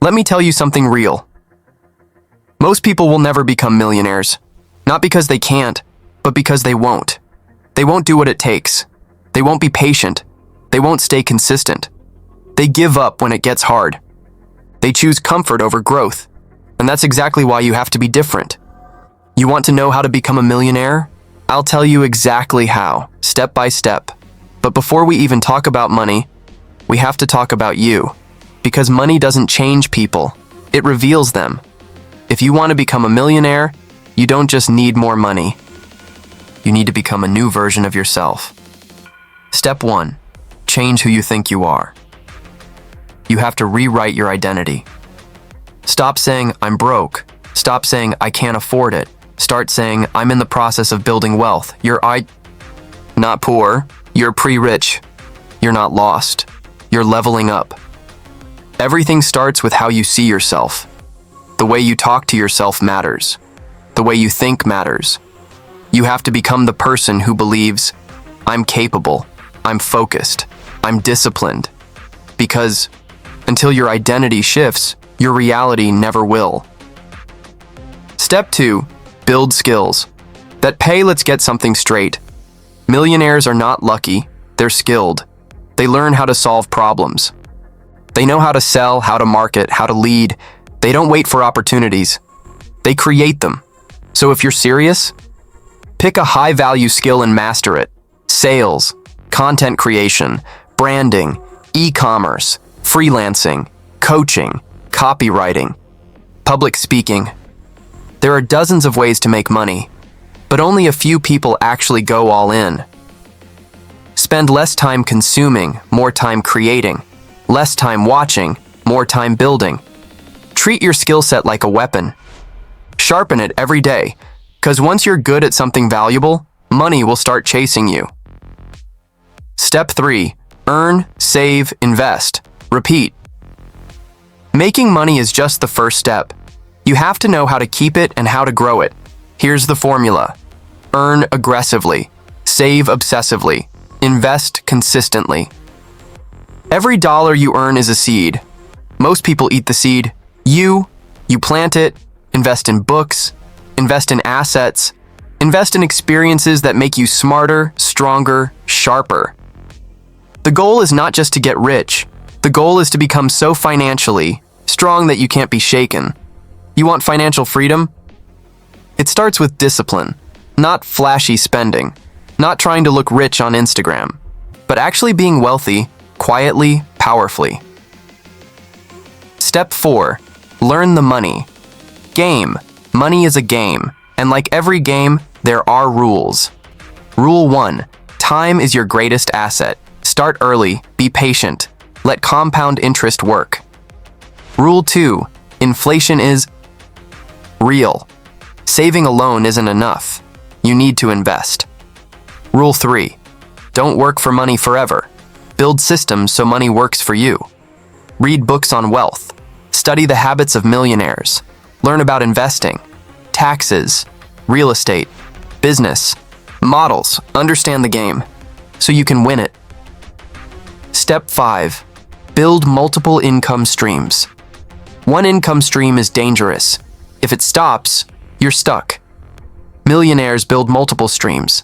Let me tell you something real. Most people will never become millionaires. Not because they can't, but because they won't. They won't do what it takes. They won't be patient. They won't stay consistent. They give up when it gets hard. They choose comfort over growth. And that's exactly why you have to be different. You want to know how to become a millionaire? I'll tell you exactly how, step by step. But before we even talk about money, we have to talk about you. Because money doesn't change people, it reveals them. If you want to become a millionaire, you don't just need more money. You need to become a new version of yourself. Step 1. Change who you think you are. You have to rewrite your identity. Stop saying, I'm broke. Stop saying, I can't afford it. Start saying, I'm in the process of building wealth. You're not poor. You're pre-rich. You're not lost. You're leveling up. Everything starts with how you see yourself. The way you talk to yourself matters. The way you think matters. You have to become the person who believes, I'm capable, I'm focused, I'm disciplined. Because until your identity shifts, your reality never will. Step 2. Build skills. That pay, let's get something straight. Millionaires are not lucky, they're skilled. They learn how to solve problems. They know how to sell, how to market, how to lead. They don't wait for opportunities. They create them. So if you're serious, pick a high-value skill and master it. Sales, content creation, branding, e-commerce, freelancing, coaching, copywriting, public speaking. There are dozens of ways to make money, but only a few people actually go all in. Spend less time consuming, more time creating. Less time watching, more time building. Treat your skill set like a weapon. Sharpen it every day, because once you're good at something valuable, money will start chasing you. Step 3. Earn, save, invest. Repeat. Making money is just the first step. You have to know how to keep it and how to grow it. Here's the formula. Earn aggressively. Save obsessively. Invest consistently. Every dollar you earn is a seed. Most people eat the seed. You plant it, invest in books, invest in assets, invest in experiences that make you smarter, stronger, sharper. The goal is not just to get rich. The goal is to become so financially strong that you can't be shaken. You want financial freedom? It starts with discipline, not flashy spending, not trying to look rich on Instagram, but actually being wealthy, quietly, powerfully. Step 4. Learn the money. Game. Money is a game, and like every game, there are rules. Rule 1. Time is your greatest asset. Start early, be patient, let compound interest work. Rule 2. Inflation is real. Saving alone isn't enough. You need to invest. Rule 3. Don't work for money forever. Build systems so money works for you. Read books on wealth. Study the habits of millionaires. Learn about investing, taxes, real estate, business, models. Understand the game so you can win it. Step 5. Build multiple income streams. One income stream is dangerous. If it stops, you're stuck. Millionaires build multiple streams.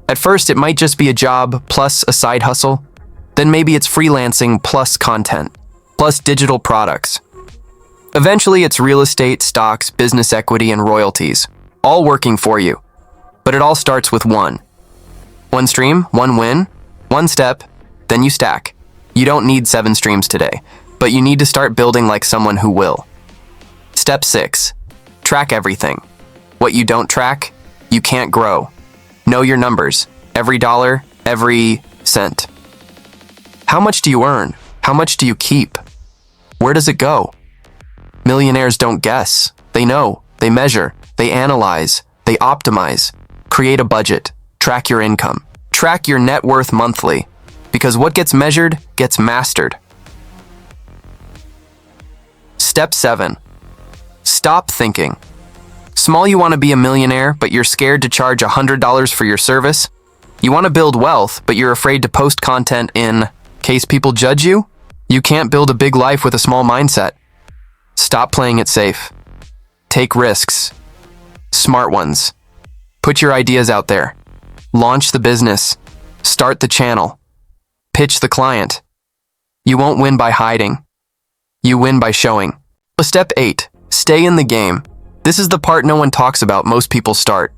At first, it might just be a job plus a side hustle. Then maybe it's freelancing plus content, plus digital products. Eventually, it's real estate, stocks, business equity, and royalties, all working for you. But it all starts with one. One stream, one win, one step, then you stack. You don't need 7 streams today, but you need to start building like someone who will. Step 6. Track everything. What you don't track, you can't grow. Know your numbers. Every dollar, every cent. How much do you earn? How much do you keep? Where does it go? Millionaires don't guess. They know. They measure. They analyze. They optimize. Create a budget. Track your income. Track your net worth monthly. Because what gets measured gets mastered. Step 7. Stop thinking. Small, you want to be a millionaire, but you're scared to charge $100 for your service? You want to build wealth, but you're afraid to post content in case people judge you? You can't build a big life with a small mindset. Stop playing it safe. Take risks. Smart ones. Put your ideas out there. Launch the business. Start the channel. Pitch the client. You won't win by hiding. You win by showing. Step 8. Stay in the game. This is the part no one talks about. Most people start.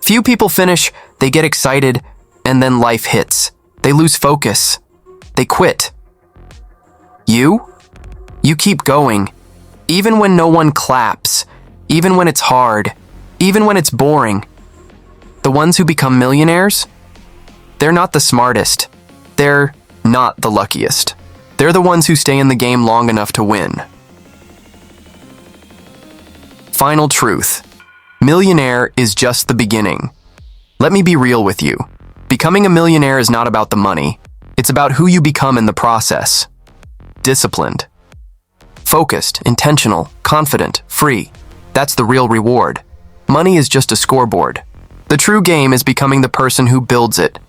Few people finish, they get excited, and then life hits. They lose focus. They quit. You keep going. Even when no one claps. Even when it's hard. Even when it's boring. The ones who become millionaires? They're not the smartest. They're not the luckiest. They're the ones who stay in the game long enough to win. Final truth. Millionaire is just the beginning. Let me be real with you. Becoming a millionaire is not about the money. It's about who you become in the process. Disciplined. Focused, intentional, confident, free. That's the real reward. Money is just a scoreboard. The true game is becoming the person who builds it.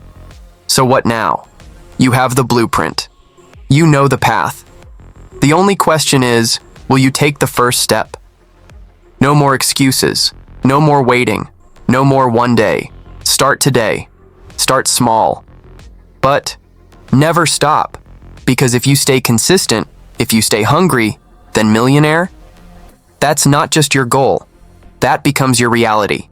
So what now? You have the blueprint. You know the path. The only question is, will you take the first step? No more excuses. No more waiting. No more one day. Start today. Start small. But never stop. Because if you stay consistent, if you stay hungry, then millionaire, that's not just your goal. That becomes your reality.